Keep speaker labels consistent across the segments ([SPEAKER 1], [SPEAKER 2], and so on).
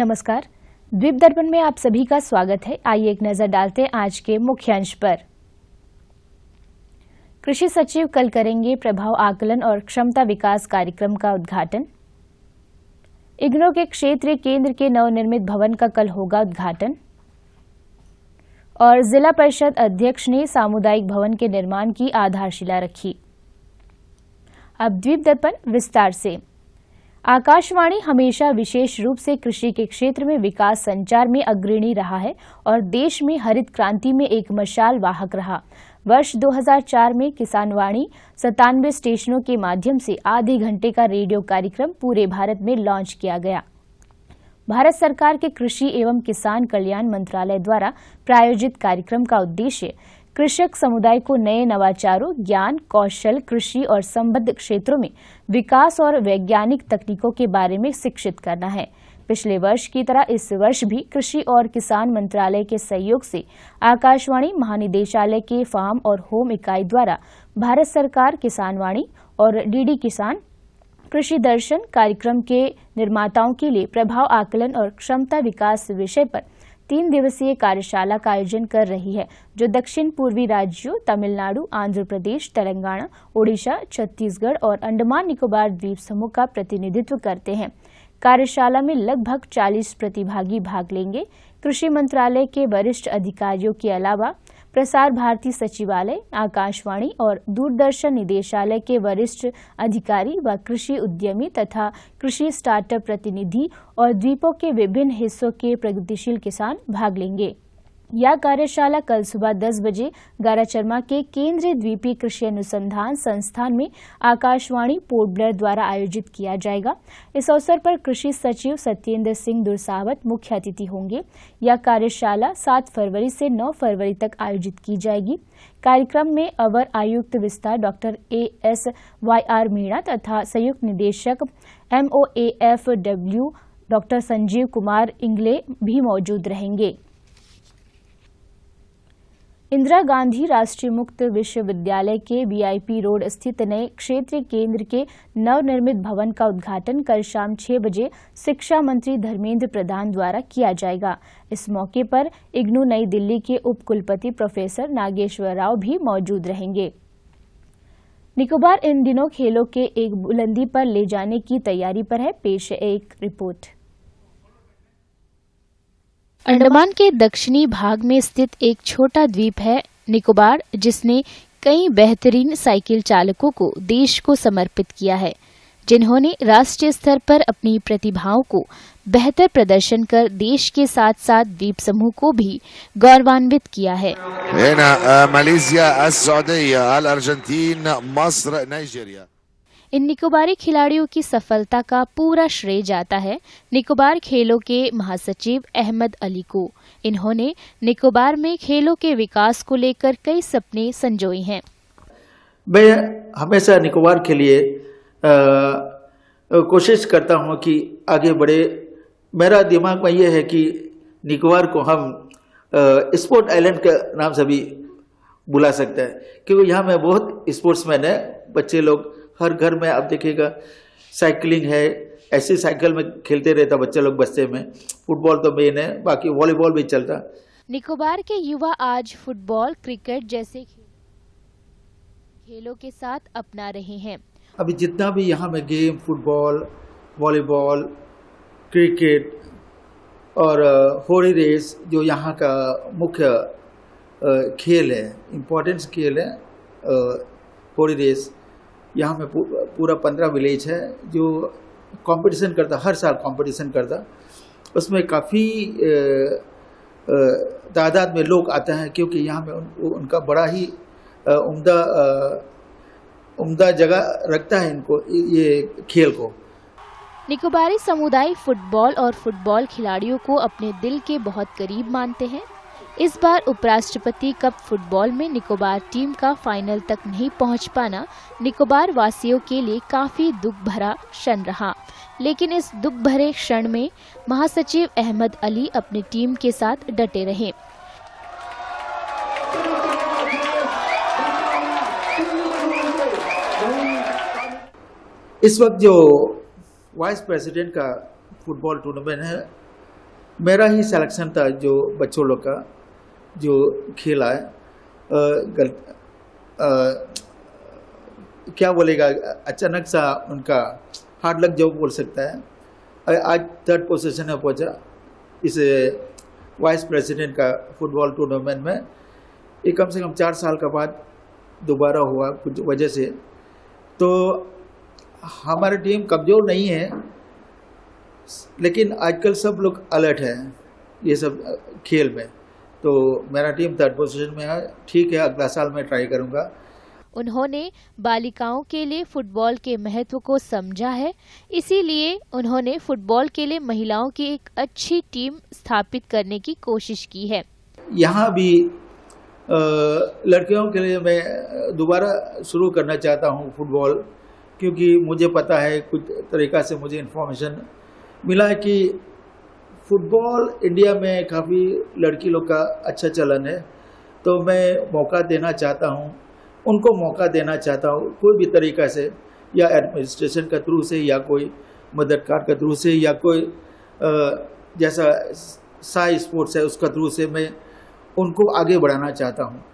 [SPEAKER 1] नमस्कार, द्वीप दर्पण में आप सभी का स्वागत है। आइए एक नजर डालते हैं आज के मुख्य अंश पर। कृषि सचिव कल करेंगे प्रभाव आकलन और क्षमता विकास कार्यक्रम का उद्घाटन। इग्नो के क्षेत्रीय केंद्र के नवनिर्मित भवन का कल होगा उद्घाटन। और जिला परिषद अध्यक्ष ने सामुदायिक भवन के निर्माण की आधारशिला रखी। अब द्वीप दर्पण विस्तार से। आकाशवाणी हमेशा विशेष रूप से कृषि के क्षेत्र में विकास संचार में अग्रणी रहा है और देश में हरित क्रांति में एक मशाल वाहक रहा। वर्ष 2004 में किसान वाणी 97 स्टेशनों के माध्यम से आधे घंटे का रेडियो कार्यक्रम पूरे भारत में लॉन्च किया गया। भारत सरकार के कृषि एवं किसान कल्याण मंत्रालय द्वारा प्रायोजित कार्यक्रम का उद्देश्य कृषक समुदाय को नए नवाचारों, ज्ञान, कौशल, कृषि और संबद्ध क्षेत्रों में विकास और वैज्ञानिक तकनीकों के बारे में शिक्षित करना है। पिछले वर्ष की तरह इस वर्ष भी कृषि और किसान मंत्रालय के सहयोग से आकाशवाणी महानिदेशालय के फार्म और होम इकाई द्वारा भारत सरकार किसान वाणी और डीडी किसान कृषि दर्शन कार्यक्रम के निर्माताओं के लिए प्रभाव आकलन और क्षमता विकास विषय पर 3 दिवसीय कार्यशाला का आयोजन कर रही है, जो दक्षिण पूर्वी राज्यों तमिलनाडु, आंध्र प्रदेश, तेलंगाना, ओडिशा, छत्तीसगढ़ और अंडमान निकोबार द्वीप समूह का प्रतिनिधित्व करते हैं। कार्यशाला में लगभग 40 प्रतिभागी भाग लेंगे। कृषि मंत्रालय के वरिष्ठ अधिकारियों के अलावा प्रसार भारती सचिवालय, आकाशवाणी और दूरदर्शन निदेशालय के वरिष्ठ अधिकारी व कृषि उद्यमी तथा कृषि स्टार्टअप प्रतिनिधि और द्वीपों के विभिन्न हिस्सों के प्रगतिशील किसान भाग लेंगे। यह कार्यशाला कल सुबह 10 बजे गाराचरमा के केंद्रीय द्वीपीय कृषि अनुसंधान संस्थान में आकाशवाणी पोर्ट ब्लेयर द्वारा आयोजित किया जाएगा। इस अवसर पर कृषि सचिव सत्येंद्र सिंह दुरसावत मुख्य अतिथि होंगे। यह कार्यशाला 7 फरवरी से 9 फरवरी तक आयोजित की जाएगी। कार्यक्रम में अवर आयुक्त विस्तार डॉक्टर ASYR मीणा तथा संयुक्त निदेशक MOAFW डॉक्टर संजीव कुमार इंगले भी मौजूद रहेंगे। इंदिरा गांधी राष्ट्रीय मुक्त विश्वविद्यालय के VIP रोड स्थित नए क्षेत्रीय केंद्र के नवनिर्मित भवन का उद्घाटन कल शाम 6 बजे शिक्षा मंत्री धर्मेंद्र प्रधान द्वारा किया जाएगा। इस मौके पर इग्नू नई दिल्ली के उप कुलपति प्रोफेसर नागेश्वर राव भी मौजूद रहेंगे। निकोबार इन दिनों खेलों के एक बुलंदी पर ले जाने की तैयारी पर है। पेश है एक रिपोर्ट। अंडमान के दक्षिणी भाग में स्थित एक छोटा द्वीप है निकोबार, जिसने कई बेहतरीन साइकिल चालकों को देश को समर्पित किया है, जिन्होंने राष्ट्रीय स्तर पर अपनी प्रतिभाओं को बेहतर प्रदर्शन कर देश के साथ साथ द्वीप समूह को भी गौरवान्वित किया है।
[SPEAKER 2] मलेशिया, सऊदीया, अर्जेंटीन, मस्र, नाइजीरिया।
[SPEAKER 1] इन निकोबारी खिलाड़ियों की सफलता का पूरा श्रेय जाता है निकोबार खेलों के महासचिव अहमद अली को। इन्होंने निकोबार में खेलों के विकास को लेकर कई सपने संजोए हैं।
[SPEAKER 3] मैं हमेशा निकोबार के लिए कोशिश करता हूं कि आगे बढ़े। मेरा दिमाग में यह है कि निकोबार को हम स्पोर्ट आइलैंड के नाम से भी बुला सकते हैं, क्योंकि यहाँ में बहुत स्पोर्ट्समैन है। बच्चे लोग हर घर में आप देखिएगा साइकिलिंग है, ऐसी साइकिल में खेलते रहता बच्चे लोग बस्ते में। फुटबॉल तो मेन है, बाकी वॉलीबॉल भी चलता।
[SPEAKER 1] निकोबार के युवा आज फुटबॉल, क्रिकेट जैसे खेलों के साथ अपना रहे हैं।
[SPEAKER 3] अभी जितना भी यहाँ में गेम, फुटबॉल, वॉलीबॉल, क्रिकेट और हॉर्स रेस जो यहाँ का मुख्य खेल है, इम्पोर्टेंस खेल है हॉर्स रेस। यहाँ में पूरा 15 विलेज है जो कंपटीशन करता, हर साल कंपटीशन करता। उसमें काफ़ी तादाद में लोग आते हैं, क्योंकि यहाँ में उनका बड़ा ही उम्दा जगह रखता है इनको ये खेल को।
[SPEAKER 1] निकोबारी समुदाय फुटबॉल और फुटबॉल खिलाड़ियों को अपने दिल के बहुत करीब मानते हैं। इस बार उपराष्ट्रपति कप फुटबॉल में निकोबार टीम का फाइनल तक नहीं पहुंच पाना निकोबार वासियों के लिए काफी दुख भरा क्षण रहा, लेकिन इस दुख भरे क्षण में महासचिव अहमद अली अपनी टीम के साथ डटे रहे।
[SPEAKER 3] इस वक्त जो वाइस प्रेसिडेंट का फुटबॉल टूर्नामेंट है मेरा ही सिलेक्शन था जो बच्चों लोग का जो खेला है। क्या बोलेगा, अचानक सा उनका हार्ड लक जो बोल सकता है। आज 3rd पोजीशन में पहुंचा इस वाइस प्रेसिडेंट का फुटबॉल टूर्नामेंट में। ये कम से कम 4 साल के बाद दोबारा हुआ कुछ वजह से। तो हमारी टीम कमज़ोर नहीं है, लेकिन आजकल सब लोग अलर्ट है ये सब खेल में। तो मेरा टीम 3rd पोजीशन में है। ठीक है, अगला साल मैं ट्राई करूँगा।
[SPEAKER 1] उन्होंने बालिकाओं के लिए फुटबॉल के महत्व को समझा है, इसीलिए उन्होंने फुटबॉल के लिए महिलाओं की एक अच्छी टीम स्थापित करने की कोशिश की है।
[SPEAKER 3] यहाँ भी लड़कियों के लिए मैं दोबारा शुरू करना चाहता हूँ फुटबॉल, क्योंकि मुझे पता है, कुछ तरीक़ा से मुझे इन्फॉर्मेशन मिला है कि फुटबॉल इंडिया में काफ़ी लड़की लोग का अच्छा चलन है। तो मैं मौका देना चाहता हूँ, उनको मौका देना चाहता हूँ कोई भी तरीक़ा से, या एडमिनिस्ट्रेशन के थ्रू से, या कोई मदद कार्ड के थ्रू से, या कोई जैसा साई स्पोर्ट्स है उसका थ्रू से मैं उनको आगे बढ़ाना चाहता हूँ।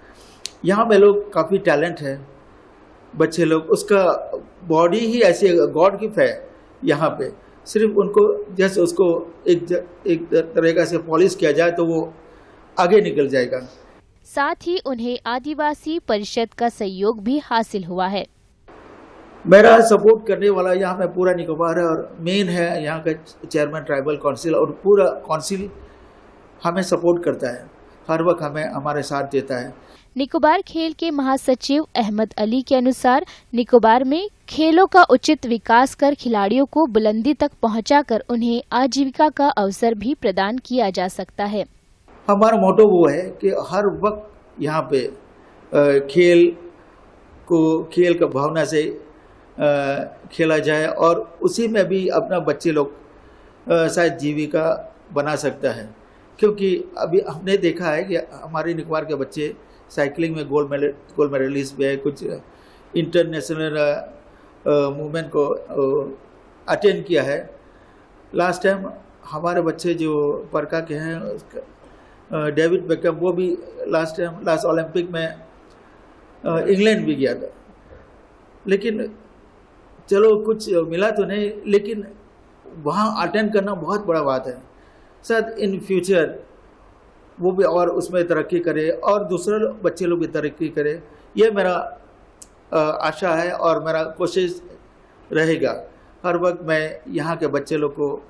[SPEAKER 3] यहाँ में लोग काफ़ी टैलेंट है, बच्चे लोग, उसका बॉडी ही ऐसी गॉड गिफ्ट है यहाँ पे। सिर्फ उनको जैसे उसको एक तरीक़ा से पॉलिश किया जाए तो वो आगे निकल जाएगा।
[SPEAKER 1] साथ ही उन्हें आदिवासी परिषद का सहयोग भी हासिल हुआ है।
[SPEAKER 3] मेरा सपोर्ट करने वाला यहाँ में पूरा निकोबार है, और मेन है यहाँ का चेयरमैन ट्राइबल काउंसिल, और पूरा काउंसिल हमें सपोर्ट करता है, हर वक्त हमें हमारे साथ देता है।
[SPEAKER 1] निकोबार खेल के महासचिव अहमद अली के अनुसार निकोबार में खेलों का उचित विकास कर खिलाड़ियों को बुलंदी तक पहुंचाकर उन्हें आजीविका का अवसर भी प्रदान किया जा सकता है।
[SPEAKER 3] हमारा मोटो वो है कि हर वक्त यहाँ पे खेल का भावना से खेला जाए, और उसी में भी अपना बच्चे लोग शायद जीविका बना सकता है। क्योंकि अभी हमने देखा है कि हमारे निकोबार के बच्चे साइकिलिंग में गोल्ड मेडलिस्ट भी है, कुछ इंटरनेशनल मूवमेंट को अटेंड किया है। लास्ट टाइम हमारे बच्चे जो परका के हैं, डेविड बेकम, वो भी लास्ट ओलंपिक में इंग्लैंड भी गया था। लेकिन चलो कुछ मिला तो नहीं, लेकिन वहाँ अटेंड करना बहुत बड़ा बात है। शायद इन फ्यूचर वो भी और उसमें तरक्की करे, और दूसरे बच्चे लोग भी तरक्की करे, ये मेरा आशा है और मेरा कोशिश रहेगा। हर वक्त मैं यहाँ के बच्चे लोग को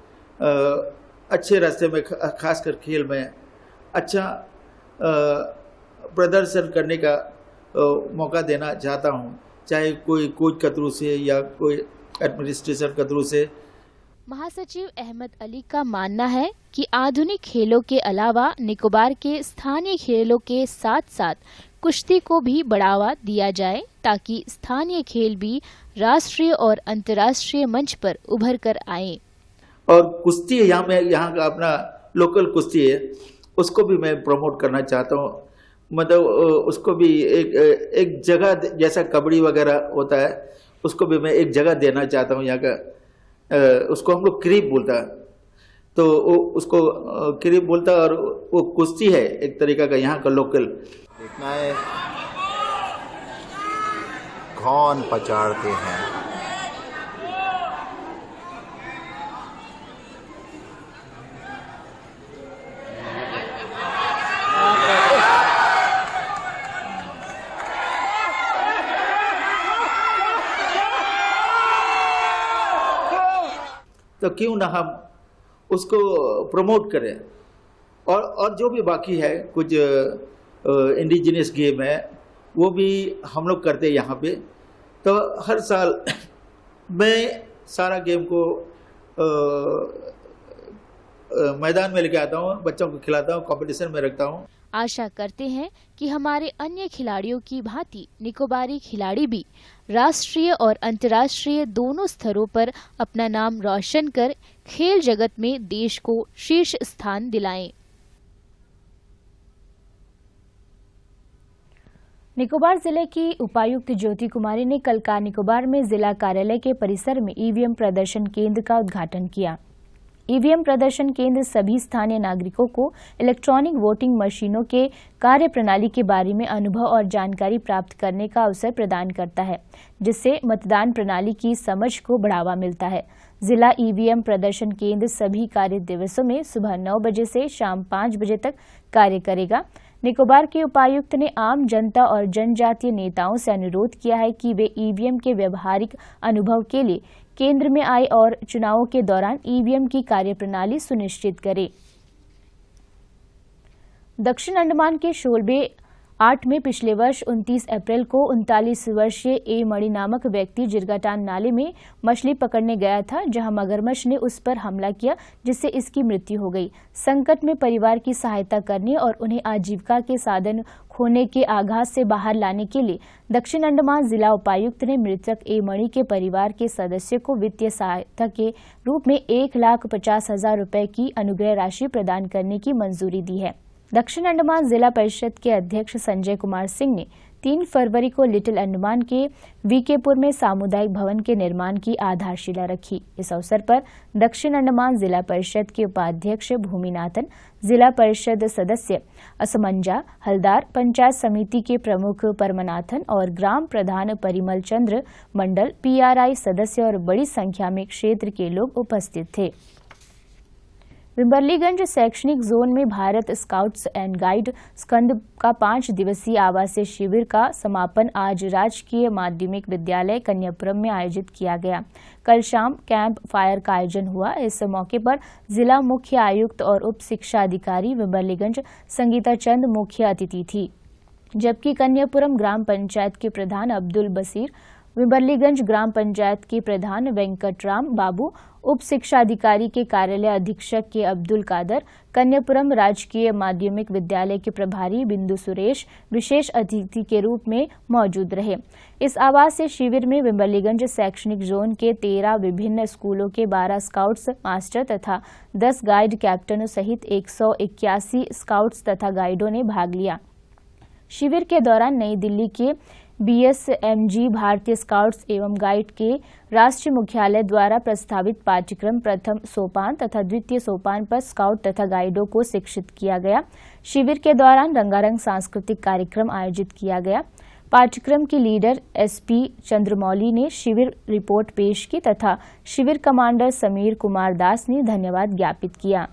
[SPEAKER 3] अच्छे रास्ते में, खासकर खेल में अच्छा प्रदर्शन करने का मौका देना चाहता हूँ, चाहे कोई कोच के थ्रू से या कोई एडमिनिस्ट्रेशन के थ्रू से।
[SPEAKER 1] महासचिव अहमद अली का मानना है कि आधुनिक खेलों के अलावा निकोबार के स्थानीय खेलों के साथ साथ कुश्ती को भी बढ़ावा दिया जाए, ताकि स्थानीय खेल भी राष्ट्रीय और अंतर्राष्ट्रीय मंच पर उभर कर आए।
[SPEAKER 3] और कुश्ती यहाँ का अपना लोकल कुश्ती है, उसको भी मैं प्रमोट करना चाहता हूँ। मतलब उसको भी एक जगह, जैसा कबड्डी वगैरह होता है, उसको भी मैं एक जगह देना चाहता हूँ। यहाँ का उसको हम लोग क्रीप बोलता है, तो वो उसको क्रीप बोलता है, और वो कुश्ती है एक तरीका का यहाँ का लोकल।
[SPEAKER 4] देखना है कौन पछाड़ते हैं।
[SPEAKER 3] तो क्यों ना हम उसको प्रमोट करें, और जो भी बाकी है कुछ इंडिजिनियस गेम है, वो भी हम लोग करते हैं यहाँ पे। तो हर साल मैं सारा गेम को मैदान में लेके आता हूँ, बच्चों को खिलाता हूँ, कंपटीशन में रखता हूँ।
[SPEAKER 1] आशा करते हैं कि हमारे अन्य खिलाड़ियों की भांति निकोबारी खिलाड़ी भी राष्ट्रीय और अंतर्राष्ट्रीय दोनों स्तरों पर अपना नाम रोशन कर खेल जगत में देश को शीर्ष स्थान दिलाएं। निकोबार जिले की उपायुक्त ज्योति कुमारी ने कल कार निकोबार में जिला कार्यालय के परिसर में ईवीएम प्रदर्शन केंद्र का उद्घाटन किया। ईवीएम प्रदर्शन केंद्र सभी स्थानीय नागरिकों को इलेक्ट्रॉनिक वोटिंग मशीनों के कार्यप्रणाली के बारे में अनुभव और जानकारी प्राप्त करने का अवसर प्रदान करता है, जिससे मतदान प्रणाली की समझ को बढ़ावा मिलता है। जिला ईवीएम प्रदर्शन केंद्र सभी कार्य दिवसों में सुबह 9 बजे से शाम 5 बजे तक कार्य करेगा। निकोबार के उपायुक्त ने आम जनता और जनजातीय नेताओं से अनुरोध किया है कि वे ईवीएम के व्यवहारिक अनुभव के लिए केंद्र में आए और चुनावों के दौरान ईवीएम की कार्यप्रणाली सुनिश्चित करें। दक्षिण अंडमान के शोलबे 8 में पिछले वर्ष 29 अप्रैल को 39 वर्षीय ए मणि नामक व्यक्ति जिरगाटान नाले में मछली पकड़ने गया था, जहां मगरमच्छ ने उस पर हमला किया, जिससे इसकी मृत्यु हो गई। संकट में परिवार की सहायता करने और उन्हें आजीविका के साधन खोने के आघात से बाहर लाने के लिए दक्षिण अंडमान जिला उपायुक्त ने मृतक ए मणि के परिवार के सदस्य को वित्तीय सहायता के रूप में 1,50,000 रुपए की अनुग्रह राशि प्रदान करने की मंजूरी दी है। दक्षिण अंडमान जिला परिषद के अध्यक्ष संजय कुमार सिंह ने 3 फरवरी को लिटिल अंडमान के वीकेपुर में सामुदायिक भवन के निर्माण की आधारशिला रखी। इस अवसर पर दक्षिण अंडमान जिला परिषद के उपाध्यक्ष भूमिनाथन, जिला परिषद सदस्य असमंजा हलदार, पंचायत समिति के प्रमुख परमनाथन और ग्राम प्रधान परिमल चंद्र मंडल, PRI सदस्य और बड़ी संख्या में क्षेत्र के लोग उपस्थित थे। विम्बरलीगंज शैक्षणिक जोन में भारत स्काउट्स एंड गाइड स्कंद का 5 दिवसीय आवासीय शिविर का समापन आज राजकीय माध्यमिक विद्यालय कन्यापुरम में आयोजित किया गया। कल शाम कैंप फायर का आयोजन हुआ। इस मौके पर जिला मुख्य आयुक्त और उप शिक्षा अधिकारी विम्बरलीगंज संगीता चंद मुख्य अतिथि थी, जबकि कन्यापुरम ग्राम पंचायत के प्रधान अब्दुल बसीर, विम्बरलीगंज ग्राम पंचायत के प्रधान वेंकटराम बाबू, उप शिक्षा अधिकारी के कार्यालय अधीक्षक के अब्दुल कादर, कन्यापुरम राजकीय माध्यमिक विद्यालय के प्रभारी बिंदु सुरेश विशेष अतिथि के रूप में मौजूद रहे। इस आवासीय शिविर में विम्बरलीगंज शैक्षणिक जोन के 13 विभिन्न स्कूलों के 12 स्काउट्स मास्टर तथा 10 गाइड कैप्टनों सहित 181 स्काउट्स तथा गाइडों ने भाग लिया। शिविर के दौरान नई दिल्ली के BSMG भारतीय स्काउट्स एवं गाइड के राष्ट्रीय मुख्यालय द्वारा प्रस्तावित पाठ्यक्रम प्रथम सोपान तथा द्वितीय सोपान पर स्काउट तथा गाइडों को शिक्षित किया गया। शिविर के दौरान रंगारंग सांस्कृतिक कार्यक्रम आयोजित किया गया। पाठ्यक्रम की लीडर SP चंद्रमौली ने शिविर रिपोर्ट पेश की तथा शिविर कमांडर समीर कुमार दास ने धन्यवाद ज्ञापित किया।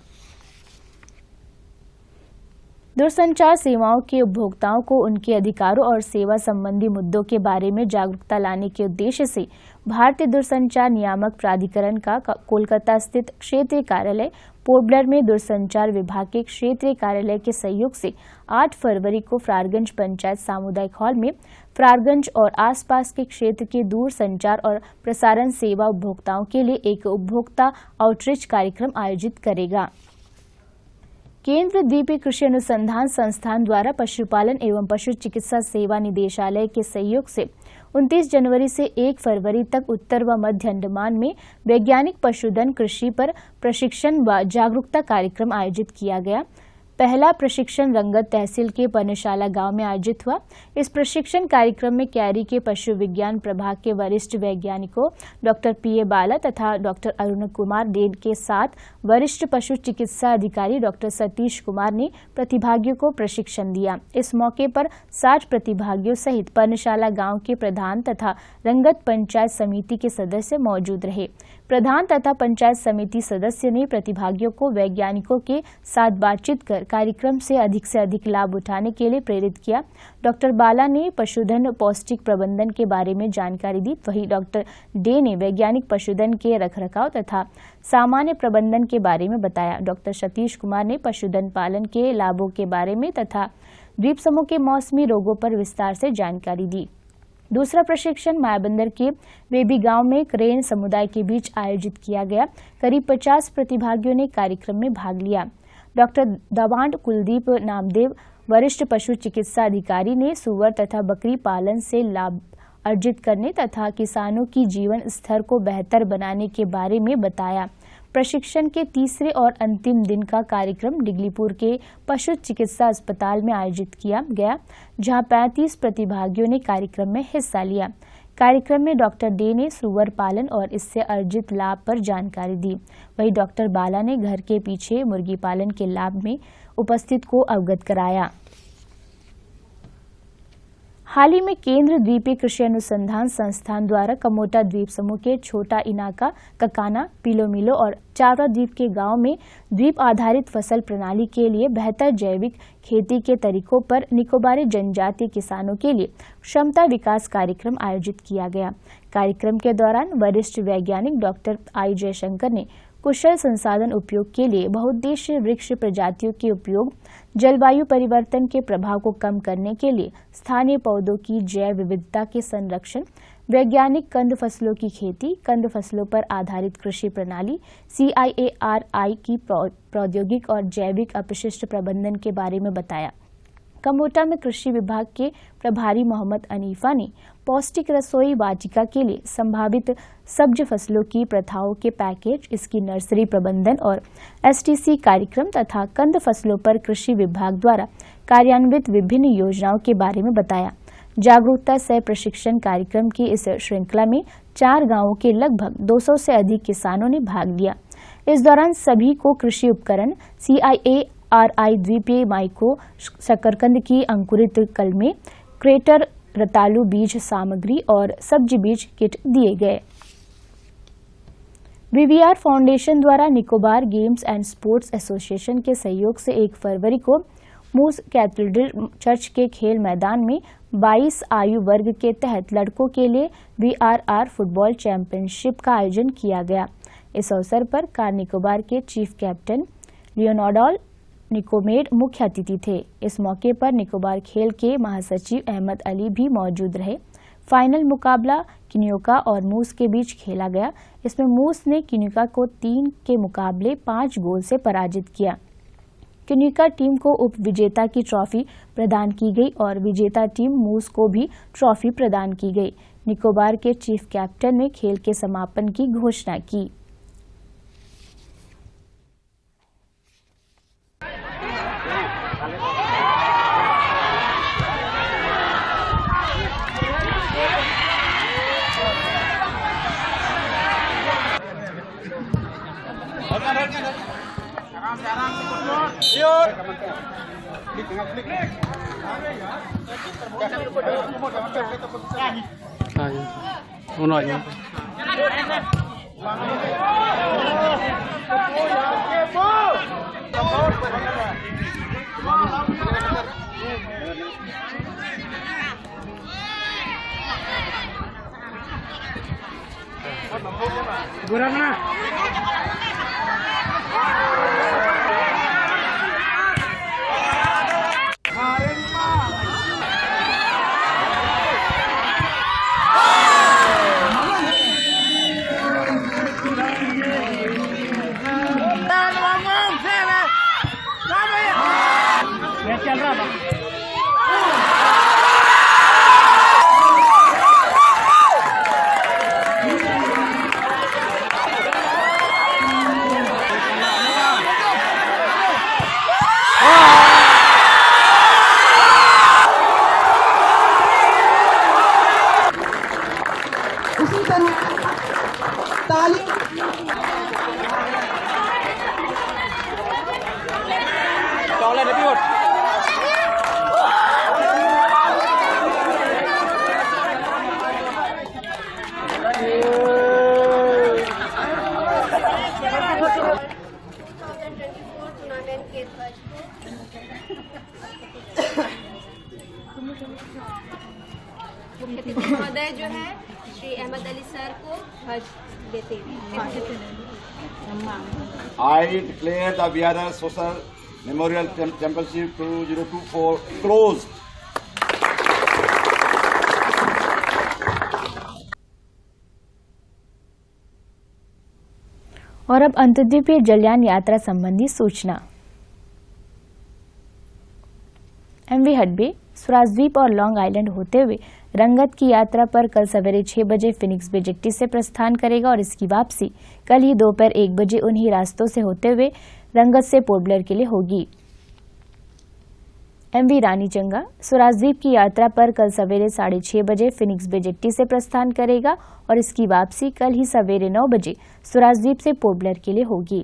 [SPEAKER 1] दूरसंचार सेवाओं के उपभोक्ताओं को उनके अधिकारों और सेवा संबंधी मुद्दों के बारे में जागरूकता लाने के उद्देश्य से भारतीय दूरसंचार नियामक प्राधिकरण का कोलकाता स्थित क्षेत्रीय कार्यालय पोर्ट ब्लेयर में दूरसंचार विभाग के क्षेत्रीय कार्यालय के सहयोग से 8 फरवरी को फ्रारगंज पंचायत सामुदायिक हॉल में फ्रारगंज और आसपास के क्षेत्र के दूर संचार और प्रसारण सेवा उपभोक्ताओं के लिए एक उपभोक्ता आउटरीच कार्यक्रम आयोजित करेगा। केंद्र द्वीपीय कृषि अनुसंधान संस्थान द्वारा पशुपालन एवं पशु चिकित्सा सेवा निदेशालय के सहयोग से 29 जनवरी से 1 फरवरी तक उत्तर व मध्य अंडमान में वैज्ञानिक पशुधन कृषि पर प्रशिक्षण व जागरूकता कार्यक्रम आयोजित किया गया। पहला प्रशिक्षण रंगत तहसील के पर्णशाला गांव में आयोजित हुआ। इस प्रशिक्षण कार्यक्रम में कैरी के पशु विज्ञान प्रभाग के वरिष्ठ वैज्ञानिकों डॉक्टर PA बाला तथा डॉक्टर अरुण कुमार डेन के साथ वरिष्ठ पशु चिकित्सा अधिकारी डॉक्टर सतीश कुमार ने प्रतिभागियों को प्रशिक्षण दिया। इस मौके पर 60 प्रतिभागियों सहित पर्णशाला गांव के प्रधान तथा रंगत पंचायत समिति के सदस्य मौजूद रहे। प्रधान तथा पंचायत समिति सदस्य ने प्रतिभागियों को वैज्ञानिकों के साथ बातचीत कर कार्यक्रम से अधिक लाभ उठाने के लिए प्रेरित किया। डॉक्टर बाला ने पशुधन पौष्टिक प्रबंधन के बारे में जानकारी दी, वहीं डॉक्टर डे ने वैज्ञानिक पशुधन के रखरखाव तथा सामान्य प्रबंधन के बारे में बताया। डॉक्टर सतीश कुमार ने पशुधन पालन के लाभों के बारे में तथा द्वीप समूह के मौसमी रोगों पर विस्तार से जानकारी दी। दूसरा प्रशिक्षण मायाबंदर के वेबी गांव में करेन समुदाय के बीच आयोजित किया गया। करीब 50 प्रतिभागियों ने कार्यक्रम में भाग लिया। डॉक्टर दवांड कुलदीप नामदेव वरिष्ठ पशु चिकित्सा अधिकारी ने सुअर तथा बकरी पालन से लाभ अर्जित करने तथा किसानों की जीवन स्तर को बेहतर बनाने के बारे में बताया। प्रशिक्षण के तीसरे और अंतिम दिन का कार्यक्रम डिगलीपुर के पशु चिकित्सा अस्पताल में आयोजित किया गया, जहां 35 प्रतिभागियों ने कार्यक्रम में हिस्सा लिया। कार्यक्रम में डॉक्टर डे ने सुअर पालन और इससे अर्जित लाभ पर जानकारी दी। वहीं डॉक्टर बाला ने घर के पीछे मुर्गी पालन के लाभ में उपस्थित को अवगत कराया। हाल ही में केंद्र द्वीपीय कृषि अनुसंधान संस्थान द्वारा कमोटा द्वीप समूह के छोटा इनाका, ककाना, पिलोमिलो और चावरा द्वीप के गांव में द्वीप आधारित फसल प्रणाली के लिए बेहतर जैविक खेती के तरीकों पर निकोबारी जनजातीय किसानों के लिए क्षमता विकास कार्यक्रम आयोजित किया गया। कार्यक्रम के दौरान वरिष्ठ वैज्ञानिक डॉक्टर आई जयशंकर ने कुशल संसाधन उपयोग के लिए बहुउद्देशीय वृक्ष प्रजातियों के उपयोग, जलवायु परिवर्तन के प्रभाव को कम करने के लिए स्थानीय पौधों की जैव विविधता के संरक्षण, वैज्ञानिक कंद फसलों की खेती, कंद फसलों पर आधारित कृषि प्रणाली, CIARI की प्रौद्योगिक और जैविक अपशिष्ट प्रबंधन के बारे में बताया। कमोटा में कृषि विभाग के प्रभारी मोहम्मद अनीफा ने पौष्टिक रसोई वाटिका के लिए संभावित सब्ज फसलों की प्रथाओं के पैकेज, इसकी नर्सरी प्रबंधन और STC कार्यक्रम तथा कंद फसलों पर कृषि विभाग द्वारा कार्यान्वित विभिन्न योजनाओं के बारे में बताया। जागरूकता सह प्रशिक्षण कार्यक्रम की इस श्रृंखला में 4 गांवों के लगभग 200 से अधिक किसानों ने भाग लिया। इस दौरान सभी को कृषि उपकरण, CIARI द्वीपीय माइक्रो शकरकंद की अंकुरित कलमें, क्रेटर, रतालू बीज सामग्री और सब्जी बीज किट दिए गए। VVR फाउंडेशन द्वारा Nicobar games and sports association के सहयोग से 1 फरवरी को मूस कैथेड्रल चर्च के खेल मैदान में 22 आयु वर्ग के तहत लड़कों के लिए VRR फुटबॉल चैंपियनशिप का आयोजन किया गया। इस अवसर पर कार निकोबार के चीफ कैप्टन लियोनार्डो निकोमेड मुख्य अतिथि थे। इस मौके पर निकोबार खेल के महासचिव अहमद अली भी मौजूद रहे। फाइनल मुकाबला किन्योका और मूस के बीच खेला गया। इसमें मूस ने किन्योका को 3 के मुकाबले 5 गोल से पराजित किया। किन्योका टीम को उप विजेता की ट्रॉफी प्रदान की गई और विजेता टीम मूस को भी ट्रॉफी प्रदान की गई। निकोबार के चीफ कैप्टन ने खेल के समापन की घोषणा की।
[SPEAKER 5] महोदय जो है श्री अहमद अली सर को ध्वज देते हैं।
[SPEAKER 6] I declare the VRR Social Memorial Championship 2024 closed.
[SPEAKER 1] और अब अंतर्द्वीपीय जलयान यात्रा संबंधी सूचना। MV हडबे, स्वराज द्वीप और लॉन्ग आइलैंड होते हुए रंगत की यात्रा पर कल सवेरे 6 बजे फिनिक्स बे जेट्टी से प्रस्थान करेगा और इसकी वापसी कल ही दोपहर 1 बजे उन्हीं रास्तों से होते हुए रंगत से पोर्ट ब्लेयर के लिए होगी। एमवी रानीचंगा स्वराजद्वीप की यात्रा पर कल सवेरे 6:30 बजे फिनिक्स बे जेट्टी से प्रस्थान करेगा और इसकी वापसी कल ही सवेरे 9 बजे स्वराजद्वीप से पोर्ट ब्लेयर के लिए होगी।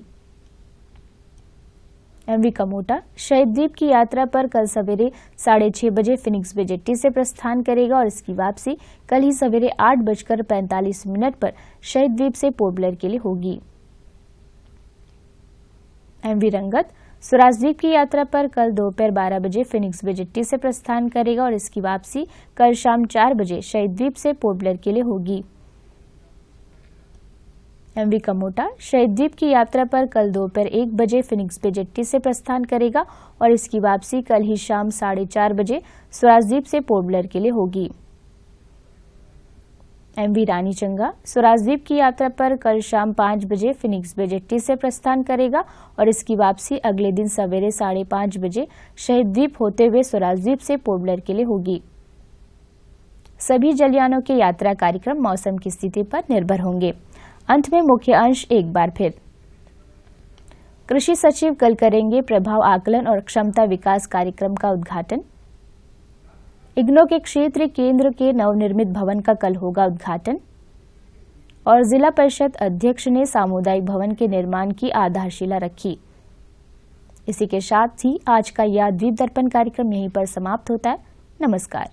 [SPEAKER 1] एमवी कमोटा शहीद द्वीप की यात्रा पर कल सवेरे 6:30 बजे फिनिक्स बे जेट्टी से प्रस्थान करेगा और इसकी वापसी कल ही सवेरे 8:45 पर शहीद द्वीप से पोर्ट ब्लेयर के लिए होगी। एमवी रंगत स्वराजद्वीप की यात्रा पर कल दोपहर 12 बजे फिनिक्स बे जेट्टी से प्रस्थान करेगा और इसकी वापसी कल शाम 4 बजे शहीद द्वीप से पोर्ट ब्लेयर के लिए होगी। एमवी कमोटा शहीद द्वीप की यात्रा पर कल दोपहर 1 बजे फिनिक्स बे जेट्टी से प्रस्थान करेगा और इसकी वापसी कल ही शाम 4:30 बजे स्वराजद्वीप से पोर्ट ब्लेयर के लिए होगी। एमवी रानीचंगा स्वराजद्वीप की यात्रा पर कल शाम 5 बजे फिनिक्स बे जेट्टी से प्रस्थान करेगा और इसकी वापसी अगले दिन सवेरे 5:30 बजे शहीद द्वीप होते हुए स्वराजद्वीप से पोर्ट ब्लेयर के लिए होगी। सभी जलयानों के यात्रा कार्यक्रम मौसम की स्थिति पर निर्भर होंगे। अंत में मुख्य अंश एक बार फिर। कृषि सचिव कल करेंगे प्रभाव आकलन और क्षमता विकास कार्यक्रम का उद्घाटन। इग्नो के क्षेत्रीय केंद्र के नवनिर्मित भवन का कल होगा उद्घाटन और जिला परिषद अध्यक्ष ने सामुदायिक भवन के निर्माण की आधारशिला रखी। इसी के साथ ही आज का यह द्वीप दर्पण कार्यक्रम यहीं पर समाप्त होता है। नमस्कार।